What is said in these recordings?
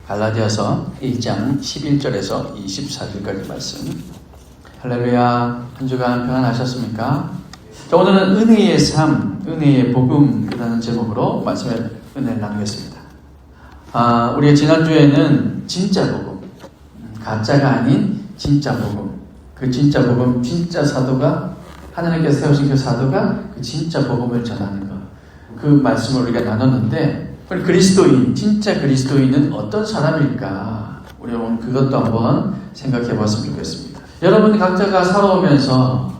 갈라디아서 1장 11절에서 24절까지 말씀. 할렐루야. 한 주간 평안하셨습니까? 자, 오늘은 은혜의 삶, 은혜의 복음이라는 제목으로 은혜를 나누겠습니다. 우리가 지난주에는 진짜 복음, 가짜가 아닌 진짜 복음, 그 진짜 복음, 진짜 사도가, 하나님께서 세우신 그 사도가 그 진짜 복음을 전하는 것, 그 말씀을 우리가 나눴는데, 우리 그리스도인, 진짜 그리스도인은 어떤 사람일까? 우리 오늘 그것도 한번 생각해 봤으면 좋겠습니다. 여러분 각자가 살아오면서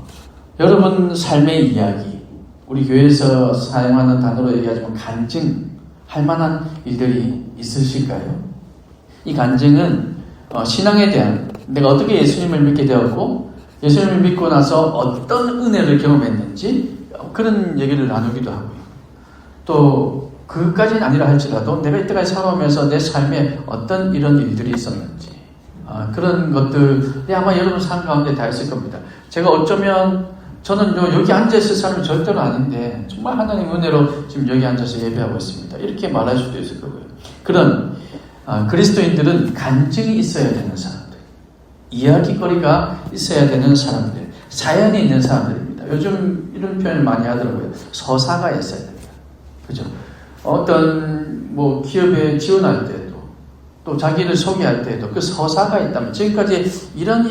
여러분 삶의 이야기, 우리 교회에서 사용하는 단어로 얘기하자면 간증할 만한 일들이 있으실까요? 이 간증은 신앙에 대한, 내가 어떻게 예수님을 믿게 되었고 예수님을 믿고 나서 어떤 은혜를 경험했는지 그런 얘기를 나누기도 하고요. 또 그까지는 아니라 할지라도 내가 이때까지 살아오면서 내 삶에 어떤 이런 일들이 있었는지 그런 것들이 아마 여러분 삶 가운데 다 있을 겁니다. 제가 어쩌면 저는 여기 앉아있을 사람이 절대로 아닌데 정말 하나님 은혜로 지금 여기 앉아서 예배하고 있습니다. 이렇게 말할 수도 있을 거고요. 그런 그리스도인들은 간증이 있어야 되는 사람들, 이야기거리가 있어야 되는 사람들, 사연이 있는 사람들입니다. 요즘 이런 표현을 많이 하더라고요. 서사가 있어야 됩니다. 그죠? 어떤 기업에 지원할 때도 또 자기를 소개할 때도 그 서사가 있다면, 지금까지 이런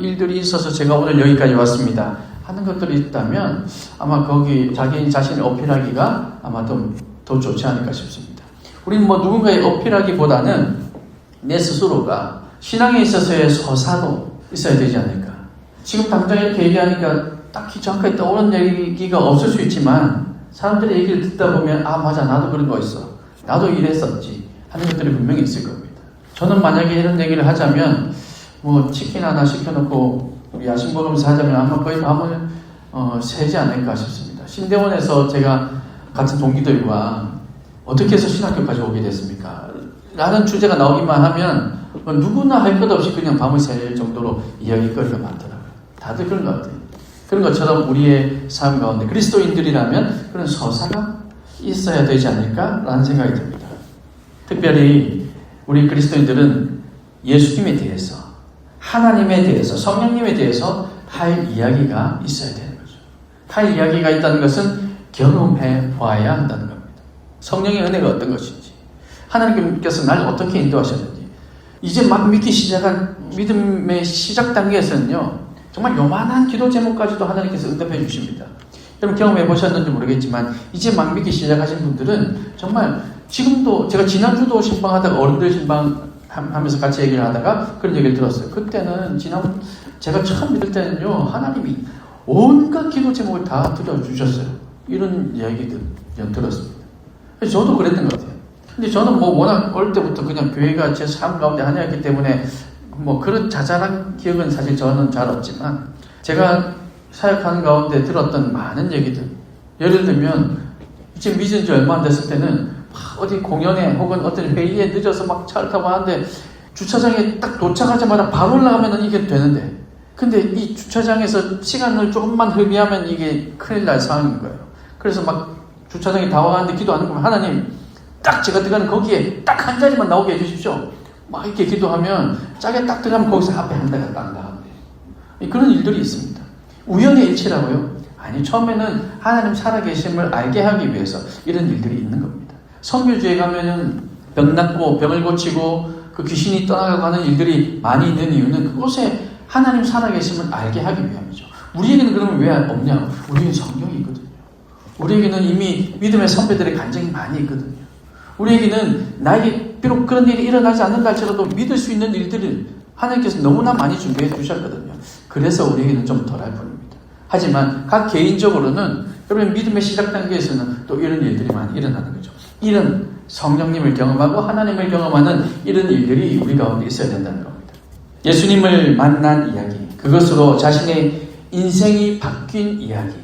일들이 있어서 제가 오늘 여기까지 왔습니다 하는 것들이 있다면 아마 거기 자기 자신을 어필하기가 아마 더 좋지 않을까 싶습니다. 우리는 누군가의 어필하기보다는 내 스스로가 신앙에 있어서의 서사도 있어야 되지 않을까. 지금 당장 이렇게 얘기하니까 딱히 정확하게 떠오르는 얘기가 없을 수 있지만 사람들의 얘기를 듣다 보면 맞아, 나도 그런 거 있어, 나도 이랬었지 하는 것들이 분명히 있을 겁니다. 저는 만약에 이런 얘기를 하자면 치킨 하나 시켜놓고 우리 야식 먹으면서 하자면 아마 거의 밤을 새지 않을까 싶습니다. 신대원에서 제가 같은 동기들과 어떻게 해서 신학교까지 오게 됐습니까? 라는 주제가 나오기만 하면 누구나 할 것 없이 그냥 밤을 샐 정도로 이야기거리가 많더라고요. 다들 그런 것 같아요. 그런 것처럼 우리의 삶 가운데 그리스도인들이라면 그런 서사가 있어야 되지 않을까라는 생각이 듭니다. 특별히 우리 그리스도인들은 예수님에 대해서, 하나님에 대해서, 성령님에 대해서 할 이야기가 있어야 되는 거죠. 할 이야기가 있다는 것은 경험해 봐야 한다는 겁니다. 성령의 은혜가 어떤 것인지, 하나님께서 날 어떻게 인도하셨는지, 이제 막 믿기 시작한 믿음의 시작 단계에서는요, 정말 요만한 기도 제목까지도 하나님께서 응답해 주십니다. 여러분 경험해 보셨는지 모르겠지만 이제 막 믿기 시작하신 분들은 정말 지금도, 제가 지난주도 신방하다가 어른들 신방 하면서 같이 얘기를 하다가 그런 얘기를 들었어요. 그때는 제가 처음 믿을 때는요, 하나님이 온갖 기도 제목을 다 들어주셨어요. 이런 이야기들 들었습니다. 그래서 저도 그랬던 것 같아요. 근데 저는 워낙 어릴 때부터 그냥 교회가 제 삶 가운데 하나였기 때문에 그런 자잘한 기억은 사실 저는 잘 없지만, 제가 사역하는 가운데 들었던 많은 얘기들, 예를 들면 이제 믿은 지 얼마 안 됐을 때는 어디 공연에 혹은 어떤 회의에 늦어서 막 차를 타고 하는데 주차장에 딱 도착하자마자 바로 올라가면 이게 되는데, 근데 이 주차장에서 시간을 조금만 흐비하면 이게 큰일 날 상황인 거예요. 그래서 막 주차장에 다 와가는데 기도하는 거면, 하나님 딱 제가 들어가는 거기에 딱 한 자리만 나오게 해주십시오. 막 이렇게 기도하면 짝에 딱 들어가면 거기서 앞에 한 대가 딱 나오는데, 그런 일들이 있습니다. 우연의 일치라고요? 아니, 처음에는 하나님 살아계심을 알게 하기 위해서 이런 일들이 있는 겁니다. 선교주에 가면은 병 낫고 병을 고치고 그 귀신이 떠나가고 하는 일들이 많이 있는 이유는 그곳에 하나님 살아계심을 알게 하기 위함이죠. 우리에게는 그러면 왜 없냐? 우리는 성경이 있거든요. 우리에게는 이미 믿음의 선배들의 간증이 많이 있거든요. 우리에게는 나에게 비록 그런 일이 일어나지 않는다 할지라도 믿을 수 있는 일들을 하나님께서 너무나 많이 준비해 주셨거든요. 그래서 우리에게는 좀 덜할 뿐입니다. 하지만 각 개인적으로는 여러분 믿음의 시작 단계에서는 또 이런 일들이 많이 일어나는 거죠. 이런 성령님을 경험하고 하나님을 경험하는 이런 일들이 우리 가운데 있어야 된다는 겁니다. 예수님을 만난 이야기, 그것으로 자신의 인생이 바뀐 이야기,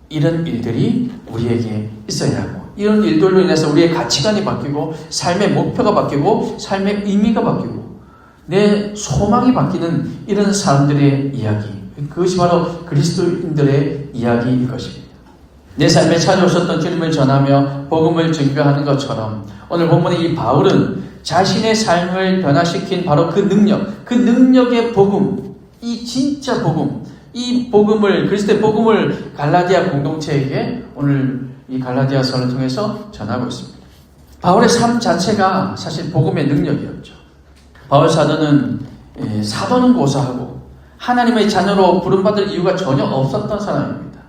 이런 일들이 우리에게 있어야 하고, 이런 일들로 인해서 우리의 가치관이 바뀌고 삶의 목표가 바뀌고 삶의 의미가 바뀌고 내 소망이 바뀌는 이런 사람들의 이야기, 그것이 바로 그리스도인들의 이야기일 것입니다. 내 삶에 찾아오셨던 주님을 전하며 복음을 증거하는 것처럼 오늘 본문의 이 바울은 자신의 삶을 변화시킨 바로 그 능력, 그 능력의 복음, 이 진짜 복음, 이 복음을, 그리스도의 복음을 갈라디아 공동체에게 오늘 이 갈라디아서를 통해서 전하고 있습니다. 바울의 삶 자체가 사실 복음의 능력이었죠. 바울 사도는 사도는 고사하고 하나님의 자녀로 부름받을 이유가 전혀 없었던 사람입니다.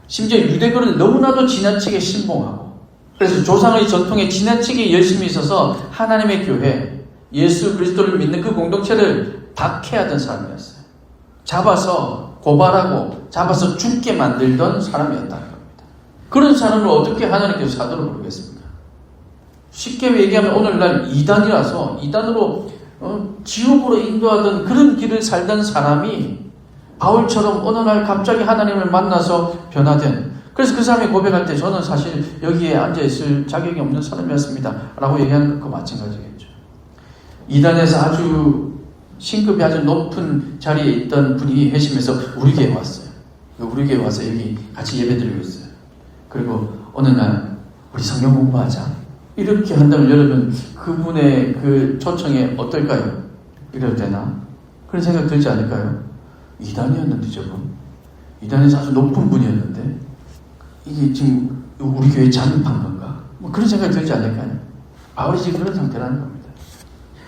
심지어 유대교를 너무나도 지나치게 신봉하고, 그래서 조상의 전통에 지나치게 열심히 있어서 하나님의 교회, 예수 그리스도를 믿는 그 공동체를 박해하던 사람이었어요. 잡아서 고발하고 잡아서 죽게 만들던 사람이었다는 겁니다. 그런 사람을 어떻게 하나님께서 사도로 부르겠습니까? 쉽게 얘기하면 오늘날 이단이라서 이단으로 지옥으로 인도하던 그런 길을 살던 사람이 바울처럼 어느 날 갑자기 하나님을 만나서 변화된, 그래서 그 사람이 고백할 때 저는 사실 여기에 앉아있을 자격이 없는 사람이었습니다 라고 얘기하는 것과 마찬가지겠죠. 이단에서 아주 신급이 아주 높은 자리에 있던 분이 회심해서 우리 교회에 왔어요. 우리 교회에 와서 여기 같이 예배드리고 있어요. 그리고 어느 날 우리 성경 공부하자 이렇게 한다면 여러분 그분의 그 초청에 어떨까요? 이래도 되나? 그런 생각 들지 않을까요? 이단이었는데 저분 이단에서 아주 높은 분이었는데 이게 지금 우리 교회에 잠입한 건가? 뭐 그런 생각이 들지 않을까요? 바울이 지금 그런 상태라는 겁니다.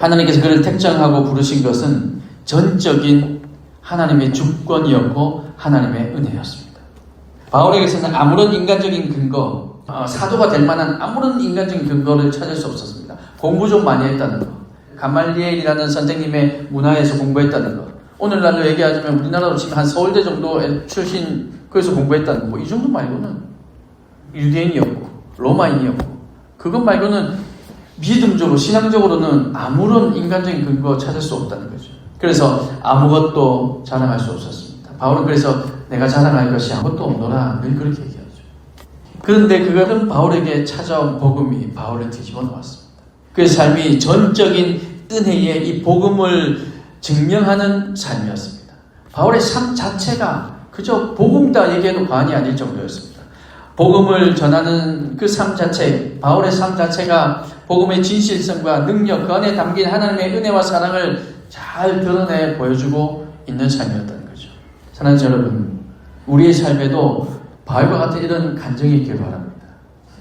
하나님께서 그를 택정하고 부르신 것은 전적인 하나님의 주권이었고 하나님의 은혜였습니다. 바울에게서는 아무런 인간적인 근거, 사도가 될 만한 아무런 인간적인 근거를 찾을 수 없었습니다. 공부 좀 많이 했다는 거, 가말리엘이라는 선생님의 문화에서 공부했다는 거, 오늘날로 얘기하자면 우리나라로 치면 한 서울대 정도 출신, 그래서 공부했다는 거, 이 정도 말고는 유대인이었고 로마인이었고, 그것 말고는 믿음적으로 신앙적으로는 아무런 인간적인 근거 찾을 수 없다는 거죠. 그래서 아무것도 자랑할 수 없었습니다. 바울은 그래서 내가 자랑할 것이 아무것도 없노라 늘 그렇게 얘기하죠. 그런데 그것은 바울에게 찾아온 복음이 바울을 뒤집어 놓았습니다. 그의 삶이 전적인 은혜의 이 복음을 증명하는 삶이었습니다. 바울의 삶 자체가 그저 복음다 얘기해도 과언이 아닐 정도였습니다. 복음을 전하는 그 삶 자체, 바울의 삶 자체가 복음의 진실성과 능력, 그 안에 담긴 하나님의 은혜와 사랑을 잘 드러내 보여주고 있는 삶이었다는 거죠. 사랑하는 여러분, 우리의 삶에도 바울과 같은 이런 간증이 있기를 바랍니다.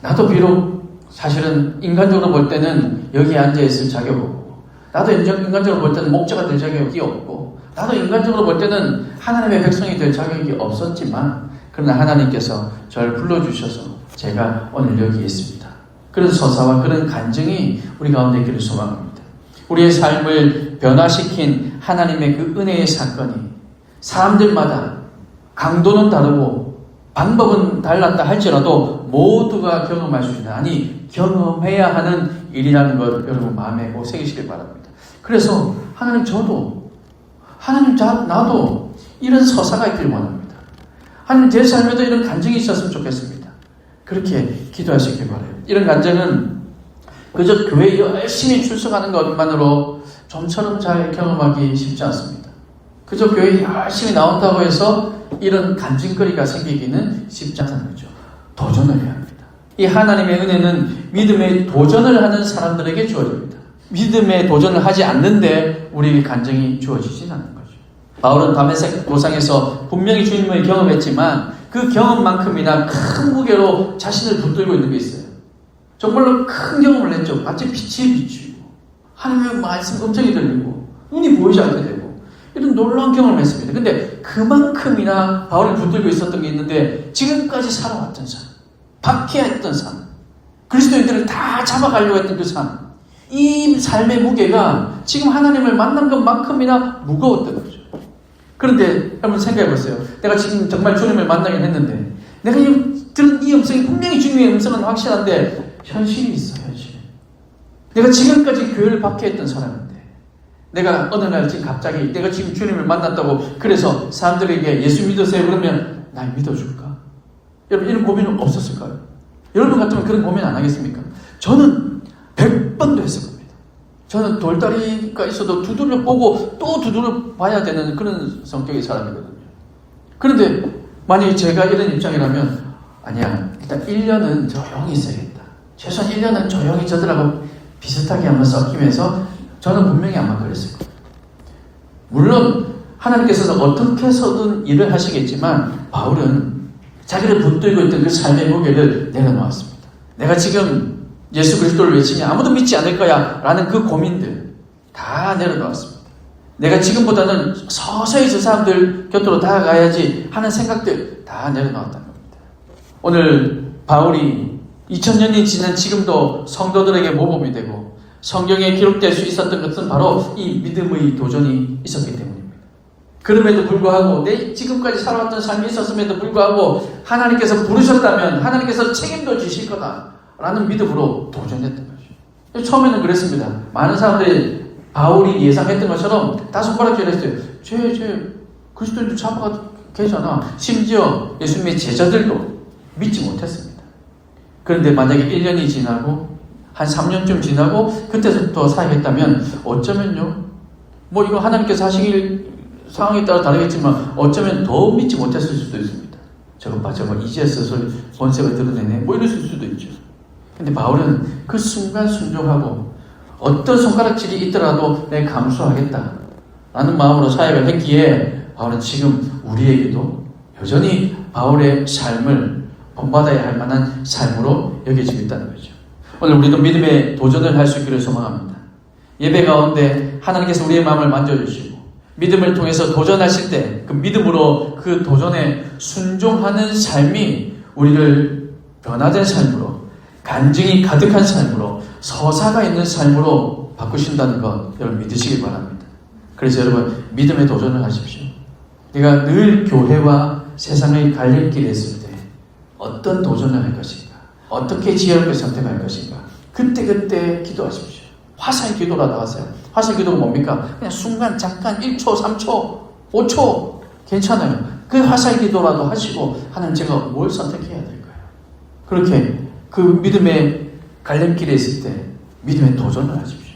나도 비록 사실은 인간적으로 볼 때는 여기에 앉아있을 자격 없고, 나도 인간적으로 볼 때는 목자가 될 자격이 없고, 나도 인간적으로 볼 때는 하나님의 백성이 될 자격이 없었지만, 그러나 하나님께서 저를 불러주셔서 제가 오늘 여기 있습니다. 그런 서사와 그런 간증이 우리 가운데 있기를 소망합니다. 우리의 삶을 변화시킨 하나님의 그 은혜의 사건이 사람들마다 강도는 다르고 방법은 달랐다 할지라도 모두가 경험할 수 있는, 아니 경험해야 하는 일이라는 걸 여러분 마음에 꼭 새기시길 바랍니다. 그래서 하나님 저도, 하나님 나도 이런 서사가 있길 원합니다. 하나님 제 삶에도 이런 간증이 있었으면 좋겠습니다. 그렇게 기도하시길 바라요. 이런 간증은 그저 교회에 열심히 출석하는 것만으로 좀처럼 잘 경험하기 쉽지 않습니다. 그저 교회에 열심히 나온다고 해서 이런 간증거리가 생기기는 쉽지 않다는 거죠. 도전을 해야 합니다. 이 하나님의 은혜는 믿음의 도전을 하는 사람들에게 주어집니다. 믿음의 도전을 하지 않는데 우리에게 간증이 주어지진 않는 거죠. 바울은 다메섹 도상에서 분명히 주님을 경험했지만 그 경험만큼이나 큰 무게로 자신을 붙들고 있는 게 있어요. 정말로 큰 경험을 했죠. 마치 빛이 비추고 하나님의 말씀 음성이 들리고 눈이 보이지 않게 되고 이런 놀라운 경험을 했습니다. 근데 그만큼이나 바울을 붙들고 있었던 게 있는데 지금까지 살아왔던 삶, 박해했던 삶, 그리스도인들을 다 잡아가려고 했던 그 삶, 이 삶의 무게가 지금 하나님을 만난 것만큼이나 무거웠던 거죠. 그런데 여러분 생각해 보세요. 내가 지금 정말 주님을 만나긴 했는데 내가 들은 이 음성이 분명히 주님의 음성은 확실한데 현실이 있어, 현실. 내가 지금까지 교회를 박해했던 사람인데 내가 어느 날 지금 갑자기 내가 지금 주님을 만났다고 그래서 사람들에게 예수 믿으세요 그러면 날 믿어줄까? 여러분 이런 고민은 없었을까요? 여러분 같으면 그런 고민 안 하겠습니까? 저는 100번도 했을 겁니다. 저는 돌다리가 있어도 두드려 보고 또 두드려 봐야 되는 그런 성격의 사람이거든요. 그런데 만약에 제가 이런 입장이라면 아니야, 일단 1년은 조용히 있어야겠다. 최소한 1년은 조용히 저들하고 비슷하게 한번 섞이면서 저는 분명히 아마 그랬을 거예요. 물론 하나님께서 어떻게 해서든 일을 하시겠지만 바울은 자기를 붙들고 있던 그 삶의 무게를 내려놓았습니다. 내가 지금 예수 그리스도를 외치니 아무도 믿지 않을 거야 라는 그 고민들 다 내려놓았습니다. 내가 지금보다는 서서히 저 사람들 곁으로 다가가야지 하는 생각들 다 내려놓았다는 겁니다. 오늘 바울이 2000년이 지난 지금도 성도들에게 모범이 되고 성경에 기록될 수 있었던 것은 바로 이 믿음의 도전이 있었기 때문입니다. 그럼에도 불구하고 내 지금까지 살아왔던 삶이 있었음에도 불구하고 하나님께서 부르셨다면 하나님께서 책임도 지실 거다라는 믿음으로 도전했던 거죠. 처음에는 그랬습니다. 많은 사람들이 바울이 예상했던 것처럼 다 손가락질 했어요. 쟤 그리스도인도 잡아가 계잖아. 심지어 예수님의 제자들도 믿지 못했습니다. 그런데 만약에 1년이 지나고 한 3년쯤 지나고 그때부터 사역했다면 어쩌면요. 뭐 이거 하나님께서 하시길 상황에 따라 다르겠지만 어쩌면 더 믿지 못했을 수도 있습니다. 저거 봐, 저거 이제서서 본색을 드러내네. 뭐 이랬을 수도 있죠. 근데 바울은 그 순간 순종하고 어떤 손가락질이 있더라도 내가 감수하겠다 라는 마음으로 사역을 했기에 바울은 지금 우리에게도 여전히 바울의 삶을 본받아야 할 만한 삶으로 여겨지고 있다는 거죠. 오늘 우리도 믿음의 도전을 할 수 있기를 소망합니다. 예배 가운데 하나님께서 우리의 마음을 만져주시고 믿음을 통해서 도전하실 때 그 믿음으로 그 도전에 순종하는 삶이 우리를 변화된 삶으로 간증이 가득한 삶으로 서사가 있는 삶으로 바꾸신다는 것 여러분 믿으시길 바랍니다. 그래서 여러분 믿음의 도전을 하십시오. 내가 늘 교회와 세상의 갈림길에 있을 때 어떤 도전을 할 것인가, 어떻게 지혜롭게 선택할 것인가, 그때 기도하십시오. 화살 기도라도 하세요. 화살 기도가 뭡니까? 그냥 순간 잠깐 1초, 3초, 5초 괜찮아요. 그 화살 기도라도 하시고 하나님 제가 뭘 선택해야 될까요? 그렇게 그 믿음의 갈림길에 있을 때 믿음의 도전을 하십시오.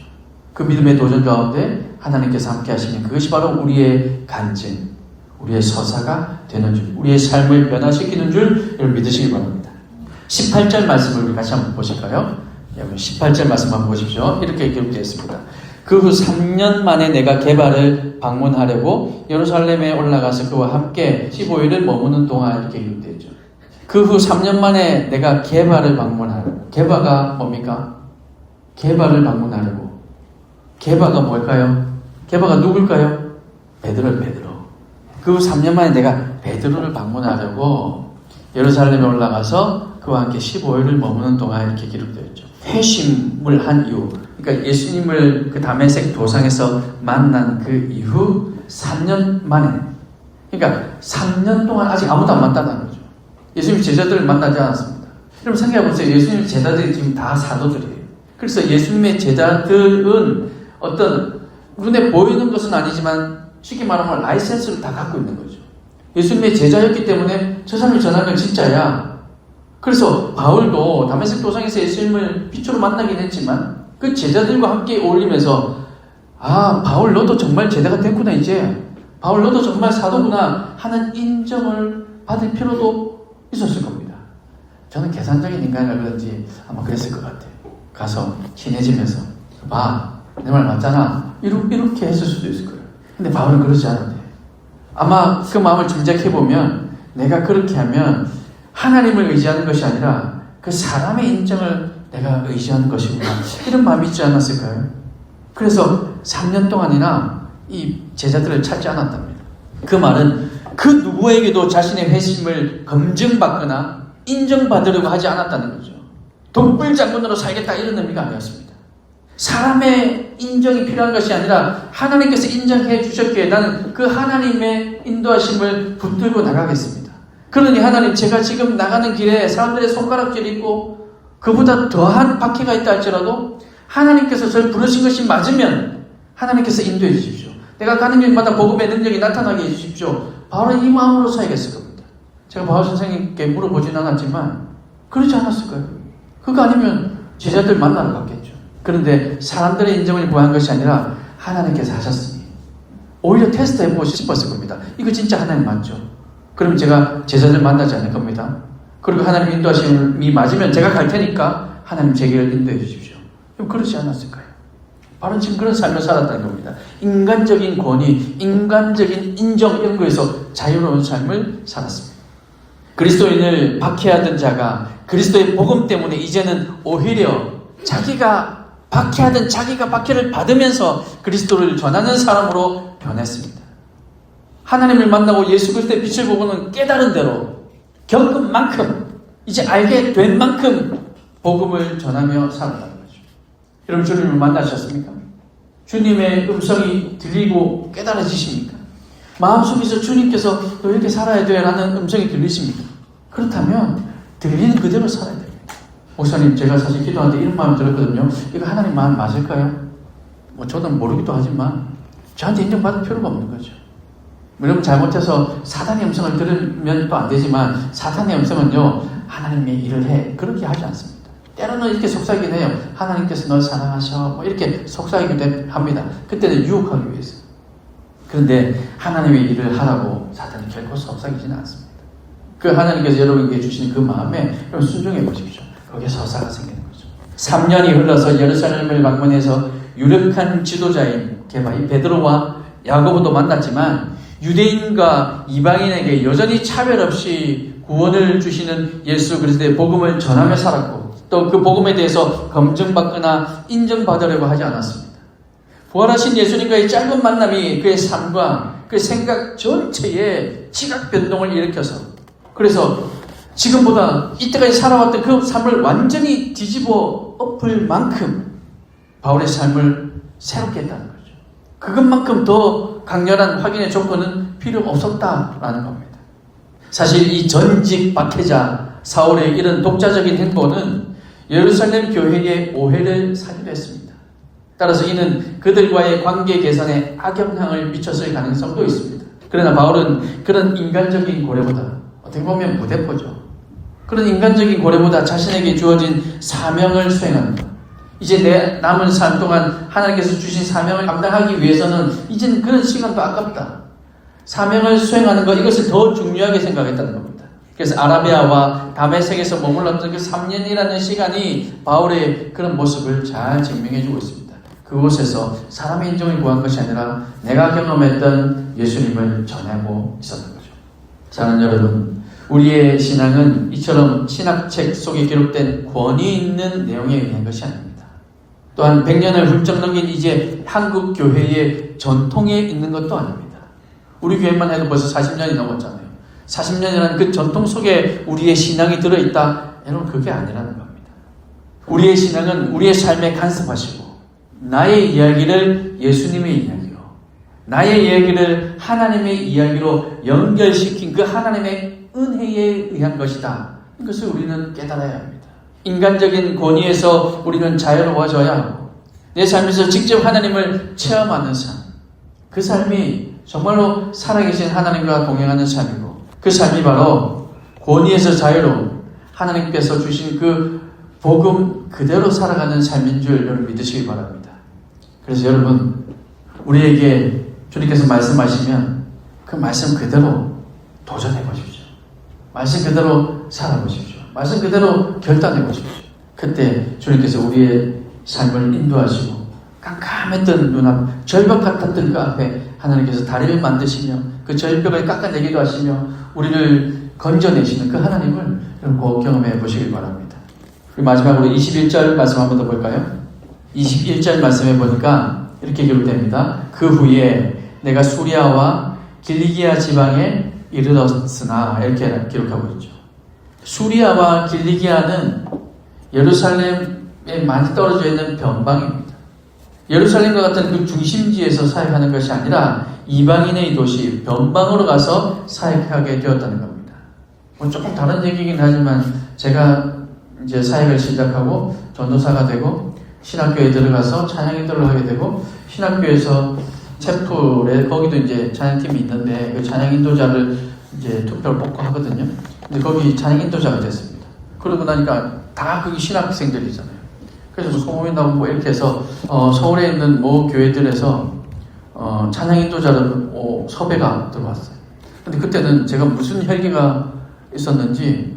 그 믿음의 도전 가운데 하나님께서 함께 하시면 그것이 바로 우리의 간증, 우리의 서사가 되는 줄, 우리의 삶을 변화시키는 줄 여러분 믿으시기 바랍니다. 18절 말씀을 우리 같이 한번 보실까요? 여러분 18절 말씀 한번 보십시오. 이렇게 기록되어 있습니다. 그 후 3년 만에 내가 게바를 방문하려고 예루살렘에 올라가서 그와 함께 15일을 머무는 동안 이렇게 기록되어 있죠. 그 후 3년 만에 내가 게바를 방문하려고. 게바가 뭡니까? 게바를 방문하려고. 게바가 뭘까요? 게바가 누굴까요? 베드로. 그 후 3년 만에 내가 베드로를 방문하려고 예루살렘에 올라가서 그와 함께 15일을 머무는 동안 이렇게 기록되어 있죠. 회심을 한 이후, 그러니까 예수님을 그 다메섹 도상에서 만난 그 이후 3년 만에, 그러니까 3년 동안 아직 아무도 안 만났다는 거죠. 예수님 제자들을 만나지 않았습니다. 여러분 생각해보세요. 예수님 제자들이 지금 다 사도들이에요. 그래서 예수님의 제자들은 어떤 눈에 보이는 것은 아니지만 쉽게 말하면 라이센스를 다 갖고 있는 거죠. 예수님의 제자였기 때문에 저 사람이 전하는 건 진짜야. 그래서 바울도 다메섹 도상에서 예수님을 빛으로 만나긴 했지만 그 제자들과 함께 어울리면서 아, 바울 너도 정말 제자가 됐구나 이제. 바울 너도 정말 사도구나 하는 인정을 받을 필요도 있었을 겁니다. 저는 계산적인 인간이라 그런지 아마 그랬을 것 같아요. 가서 친해지면서 봐, 내 말 맞잖아. 이렇게 했을 수도 있을 거예요. 근데 바울은 그러지 않았대요. 아마 그 마음을 짐작해보면 내가 그렇게 하면 하나님을 의지하는 것이 아니라 그 사람의 인정을 내가 의지하는 것이구나. 이런 마음이 있지 않았을까요? 그래서 3년 동안이나 이 제자들을 찾지 않았답니다. 그 말은 그 누구에게도 자신의 회심을 검증받거나 인정받으려고 하지 않았다는 거죠. 독불장군으로 살겠다 이런 의미가 아니었습니다. 사람의 인정이 필요한 것이 아니라 하나님께서 인정해 주셨기에 나는 그 하나님의 인도하심을 붙들고 나가겠습니다. 그러니 하나님 제가 지금 나가는 길에 사람들의 손가락질이 있고 그보다 더한 박해가 있다 할지라도 하나님께서 저를 부르신 것이 맞으면 하나님께서 인도해 주십시오. 내가 가는 길마다 복음의 능력이 나타나게 해주십시오. 바울은 이 마음으로 살겠을 겁니다. 제가 바울 선생님께 물어보진 않았지만 그러지 않았을까요? 그거 아니면 제자들 만나러 갔겠죠. 그런데 사람들의 인정을 구한 것이 아니라 하나님께서 하셨으니 오히려 테스트 해보고 싶었을 겁니다. 이거 진짜 하나님 맞죠? 그럼 제가 제자들 만나지 않을 겁니다. 그리고 하나님 인도하심이 맞으면 제가 갈 테니까 하나님 제 길을 인도해 주십시오. 그렇지 않았을까요? 바로 지금 그런 삶을 살았다는 겁니다. 인간적인 권위, 인간적인 인정 이런 거에서 자유로운 삶을 살았습니다. 그리스도인을 박해하던 자가 그리스도의 복음 때문에 이제는 오히려 자기가 박해하던 자기가 박해를 받으면서 그리스도를 전하는 사람으로 변했습니다. 하나님을 만나고 예수 그리스도의 빛을 보고는 깨달은 대로 겪은 만큼 이제 알게 된 만큼 복음을 전하며 살아가는 거죠. 여러분 주님을 만나셨습니까? 주님의 음성이 들리고 깨달아지십니까? 마음속에서 주님께서 너 이렇게 살아야 돼 라는 음성이 들리십니까? 그렇다면 들리는 그대로 살아야 됩니다. 목사님 제가 사실 기도하는데 이런 마음이 들었거든요. 이거 하나님 마음 맞을까요? 저도 모르기도 하지만 저한테 인정받을 필요가 없는 거죠. 여러분 잘못해서 사탄의 음성을 들으면 또 안 되지만 사탄의 음성은요 하나님의 일을 해 그렇게 하지 않습니다. 때로는 이렇게 속삭이긴 해요. 하나님께서 널 사랑하셔 이렇게 속삭이기도 합니다. 그때는 유혹하기 위해서. 그런데 하나님의 일을 하라고 사탄이 결코 속삭이지는 않습니다. 그 하나님께서 여러분에게 주신 그 마음에 여러분 순종해 보십시오. 거기에 서사가 생기는 거죠. 3년이 흘러서 예루살렘을 방문해서 유력한 지도자인 이 베드로와 야고보도 만났지만 유대인과 이방인에게 여전히 차별 없이 구원을 주시는 예수 그리스도의 복음을 전하며 살았고 또 그 복음에 대해서 검증받거나 인정받으려고 하지 않았습니다. 부활하신 예수님과의 짧은 만남이 그의 삶과 그의 생각 전체에 지각 변동을 일으켜서 그래서 지금보다 이때까지 살아왔던 그 삶을 완전히 뒤집어 엎을 만큼 바울의 삶을 새롭게 했다는 거죠. 그것만큼 더 강렬한 확인의 조건은 필요 없었다라는 겁니다. 사실 이 전직 박해자 사울의 이런 독자적인 행보는 예루살렘 교회의 오해를 사기도 했습니다. 따라서 이는 그들과의 관계 개선에 악영향을 미쳤을 가능성도 있습니다. 그러나 바울은 그런 인간적인 고려보다 어떻게 보면 무대포죠. 그런 인간적인 고려보다 자신에게 주어진 사명을 수행하는 것. 이제 내 남은 삶 동안 하나님께서 주신 사명을 감당하기 위해서는 이제는 그런 시간도 아깝다. 사명을 수행하는 것 이것을 더 중요하게 생각했다는 겁니다. 그래서 아라비아와 다메섹에서 머물렀던 그 3년이라는 시간이 바울의 그런 모습을 잘 증명해주고 있습니다. 그곳에서 사람의 인정을 구한 것이 아니라 내가 경험했던 예수님을 전하고 있었던 거죠. 사랑하는 여러분, 우리의 신앙은 이처럼 신학책 속에 기록된 권위 있는 내용에 의한 것이 아닙니다. 또한 100년을 훌쩍 넘긴 이제 한국 교회의 전통에 있는 것도 아닙니다. 우리 교회만 해도 벌써 40년이 넘었잖아요. 40년이라는 그 전통 속에 우리의 신앙이 들어있다. 여러분 그게 아니라는 겁니다. 우리의 신앙은 우리의 삶에 간섭하시고 나의 이야기를 예수님의 이야기로 나의 이야기를 하나님의 이야기로 연결시킨 그 하나님의 은혜에 의한 것이다. 이것을 우리는 깨달아야 합니다. 인간적인 권위에서 우리는 자유로워져야 하고 내 삶에서 직접 하나님을 체험하는 삶, 그 삶이 정말로 살아계신 하나님과 동행하는 삶이고 그 삶이 바로 권위에서 자유로운 하나님께서 주신 그 복음 그대로 살아가는 삶인 줄 여러분 믿으시기 바랍니다. 그래서 여러분 우리에게 주님께서 말씀하시면 그 말씀 그대로 도전해 보십시오. 말씀 그대로 살아보십시오. 말씀 그대로 결단해 보십시오. 그때 주님께서 우리의 삶을 인도하시고 깜깜했던 눈앞, 절벽 같았던 그 앞에 하나님께서 다리를 만드시며 그 절벽을 깎아내기도 하시며 우리를 건져내시는 그 하나님을 꼭 경험해 보시길 바랍니다. 그리고 마지막으로 21절 말씀 한 번 더 볼까요? 21절 말씀에 보니까 이렇게 기록됩니다. 그 후에 내가 수리아와 길리기아 지방에 이르렀으나 이렇게 기록하고 있죠. 수리아와 길리기아는 예루살렘에 많이 떨어져 있는 변방입니다. 예루살렘과 같은 그 중심지에서 사역하는 것이 아니라 이방인의 도시 변방으로 가서 사역하게 되었다는 겁니다. 조금 다른 얘기긴 하지만 제가 이제 사역을 시작하고 전도사가 되고 신학교에 들어가서 찬양인도를 하게 되고 신학교에서 챕플에 거기도 이제 찬양팀이 있는데 그 찬양인도자를 이제 투표를 뽑고 하거든요. 근데 거기 찬양인도자가 됐습니다. 그러고 나니까 다 거기 신학생들이잖아요. 그래서 소모임이나 뭐 이렇게 해서 서울에 있는 모 교회들에서 찬양인도자를 섭외가 들어왔어요. 근데 그때는 제가 무슨 혈기가 있었는지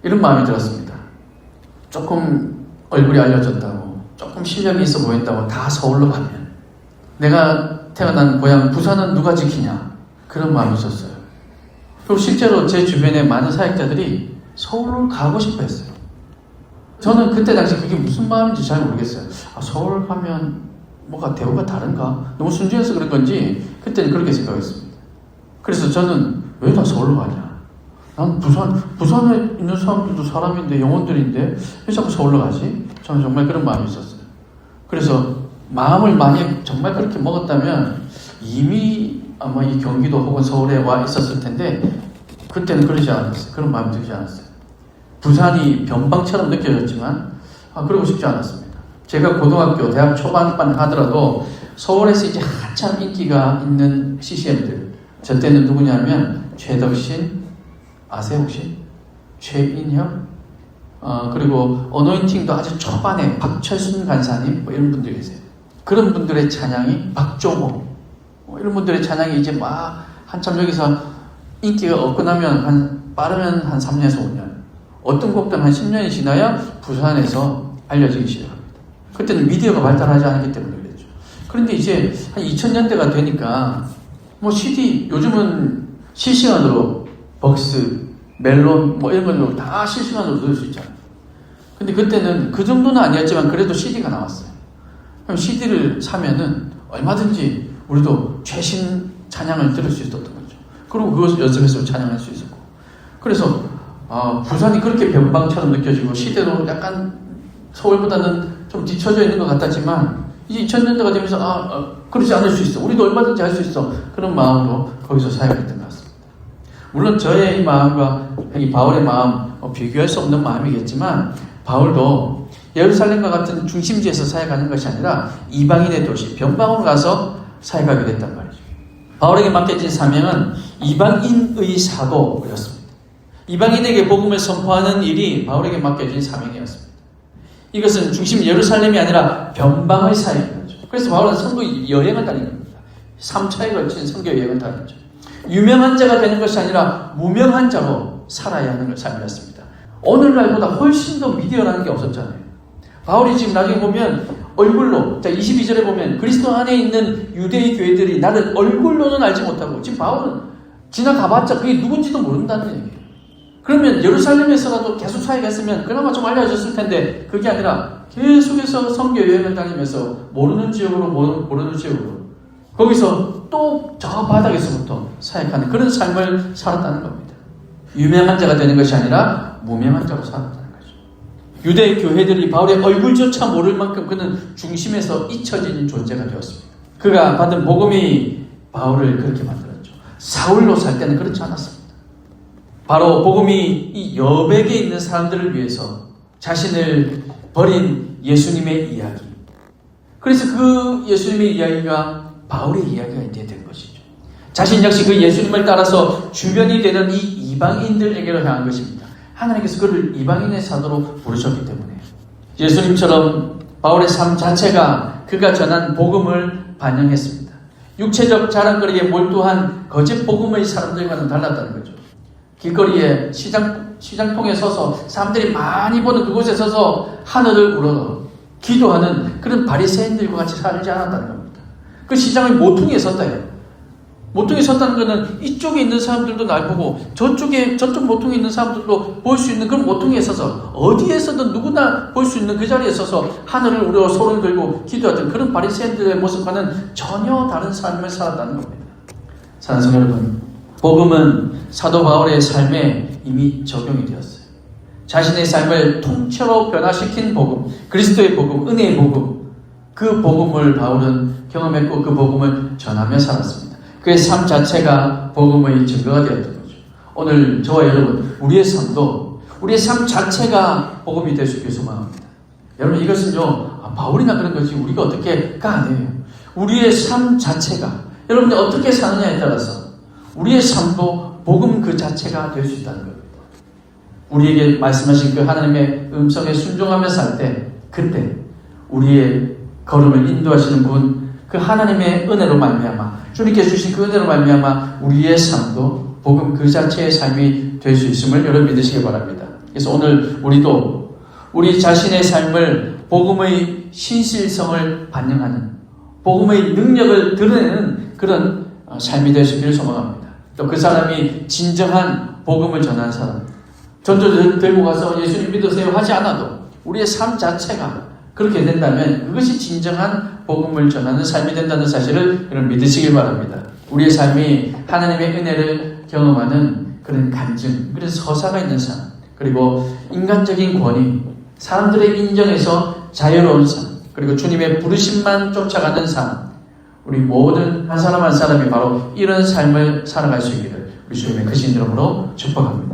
이런 마음이 들었습니다. 조금 얼굴이 알려졌다고 조금 실력이 있어 보인다고 다 서울로 가면 내가 태어난 고향 부산은 누가 지키냐 그런 마음이 있었어요. 그리고 실제로 제 주변에 많은 사역자들이 서울로 가고 싶어 했어요. 저는 그때 당시 그게 무슨 마음인지 잘 모르겠어요. 서울 가면 뭐가 대우가 다른가? 너무 순진해서 그런 건지 그때는 그렇게 생각했습니다. 그래서 저는 왜 다 서울로 가냐? 난 부산에 있는 사람들도 사람인데 영혼들인데 왜 자꾸 서울로 가지? 저는 정말 그런 마음이 있었어요. 그래서 마음을 많이 정말 그렇게 먹었다면 이미 아마 이 경기도 혹은 서울에 와 있었을 텐데 그때는 그러지 않았어요. 그런 마음이 들지 않았어요. 부산이 변방처럼 느껴졌지만 그러고 싶지 않았습니다. 제가 고등학교, 대학 초반만 하더라도 서울에서 이제 한참 인기가 있는 CCM들 저 때는 누구냐면 최덕신, 아세요 혹시? 최인형? 그리고 어노인팅도 아주 초반에 박철순 간사님 이런 분들이 계세요. 그런 분들의 찬양이 박종호 이런 분들의 찬양이 이제 막 한참 여기서 인기가 없고 나면 빠르면 한 3년에서 5년 어떤 곡들은 한 10년이 지나야 부산에서 알려지기 시작합니다. 그때는 미디어가 발달하지 않았기 때문에 그랬죠. 그런데 이제 한 2000년대가 되니까 뭐 CD 요즘은 실시간으로 벅스, 멜론 이런 걸로 다 실시간으로 들을 수 있잖아요. 근데 그때는 그 정도는 아니었지만 그래도 CD가 나왔어요. 그럼 CD를 사면은 얼마든지 우리도 최신 찬양을 들을 수 있었던 거죠. 그리고 그것을 연습해서 찬양할 수 있었고. 그래서 부산이 그렇게 변방처럼 느껴지고 시대도 약간 서울보다는 좀 뒤처져 있는 것 같았지만 이제 2000년대가 되면서 그러지 않을 수 있어. 우리도 얼마든지 할 수 있어. 그런 마음으로 거기서 사역했던 것 같습니다. 물론 저의 이 마음과 이 바울의 마음 비교할 수 없는 마음이겠지만 바울도 예루살렘과 같은 중심지에서 사역하는 것이 아니라 이방인의 도시 변방으로 가서 사역하게 됐단 말이죠. 바울에게 맡겨진 사명은 이방인의 사도였습니다. 이방인에게 복음을 선포하는 일이 바울에게 맡겨진 사명이었습니다. 이것은 중심 예루살렘이 아니라 변방의 사역이었죠. 그래서 바울은 선교 여행을 다닌 겁니다. 3차에 걸친 선교 여행을 다녔죠. 유명한 자가 되는 것이 아니라 무명한 자로 살아야 하는 삶이었습니다. 오늘날보다 훨씬 더 미디어라는 게 없었잖아요. 바울이 지금 나중에 보면 얼굴로 22절에 보면 그리스도 안에 있는 유대의 교회들이 나를 얼굴로는 알지 못하고 지금 바울은 지나가봤자 그게 누군지도 모른다는 얘기예요. 그러면 예루살렘에서라도 계속 사역했으면 그나마 좀 알려졌을 텐데 그게 아니라 계속해서 선교 여행을 다니면서 모르는 지역으로 모르는 지역으로 거기서 또 저 바닥에서부터 사역하는 그런 삶을 살았다는 겁니다. 유명한 자가 되는 것이 아니라 무명한 자로 살았다는 거죠. 유대 교회들이 바울의 얼굴조차 모를 만큼 그는 중심에서 잊혀진 존재가 되었습니다. 그가 받은 복음이 바울을 그렇게 만들었죠. 사울로 살 때는 그렇지 않았습니다. 바로 복음이 이 여백에 있는 사람들을 위해서 자신을 버린 예수님의 이야기. 그래서 그 예수님의 이야기가 바울의 이야기가 이제 된 것이죠. 자신 역시 그 예수님을 따라서 주변이 되는 이 이방인들에게로 향한 것입니다. 하나님께서 그를 이방인의 사도로 부르셨기 때문에 예수님처럼 바울의 삶 자체가 그가 전한 복음을 반영했습니다. 육체적 자랑거리에 몰두한 거짓 복음의 사람들과는 달랐다는 거죠. 길거리에 시장통에 서서 사람들이 많이 보는 그곳에 서서 하늘을 우러러 기도하는 그런 바리새인들과 같이 살지 않았다는 겁니다. 그 시장의 모퉁이에 섰다요. 모퉁이에 섰다는 것은 이쪽에 있는 사람들도 날 보고 저쪽 모퉁이에 있는 사람들도 볼 수 있는 그런 모퉁이에 서서 어디에서든 누구나 볼 수 있는 그 자리에 서서 하늘을 우러러 손을 들고 기도하던 그런 바리새인들의 모습과는 전혀 다른 삶을 살았다는 겁니다. 사랑하는 성도 여러분, 복음은 사도 바울의 삶에 이미 적용이 되었어요. 자신의 삶을 통째로 변화시킨 복음, 그리스도의 복음, 은혜의 복음, 그 복음을 바울은 경험했고 그 복음을 전하며 살았습니다. 그의 삶 자체가 복음의 증거가 되었던 거죠. 오늘 저와 여러분, 우리의 삶도 우리의 삶 자체가 복음이 될 수 있기를 소망합니다. 여러분 이것은요, 바울이나 그런 것이 우리가 어떻게가 아니에요. 우리의 삶 자체가 여러분이 어떻게 사느냐에 따라서 우리의 삶도 복음 그 자체가 될 수 있다는 겁니다. 우리에게 말씀하신 그 하나님의 음성에 순종하며 살 때 그때 우리의 걸음을 인도하시는 분, 그 하나님의 은혜로 말미암아 주님께 주신 그 은혜로 말미암아 우리의 삶도 복음 그 자체의 삶이 될 수 있음을 여러분 믿으시기 바랍니다. 그래서 오늘 우리도 우리 자신의 삶을 복음의 신실성을 반영하는, 복음의 능력을 드러내는 그런 삶이 될 수 있기를 소망합니다. 또 그 사람이 진정한 복음을 전하는 사람, 전도 들고 가서 예수님 믿으세요 하지 않아도 우리의 삶 자체가 그렇게 된다면 그것이 진정한 복음을 전하는 삶이 된다는 사실을 여러분 믿으시길 바랍니다. 우리의 삶이 하나님의 은혜를 경험하는 그런 간증, 그런 서사가 있는 삶, 그리고 인간적인 권위, 사람들의 인정에서 자유로운 삶, 그리고 주님의 부르심만 쫓아가는 삶, 우리 모든 한 사람 한 사람이 바로 이런 삶을 살아갈 수 있기를 우리 주님의 크신 이름으로 축복합니다.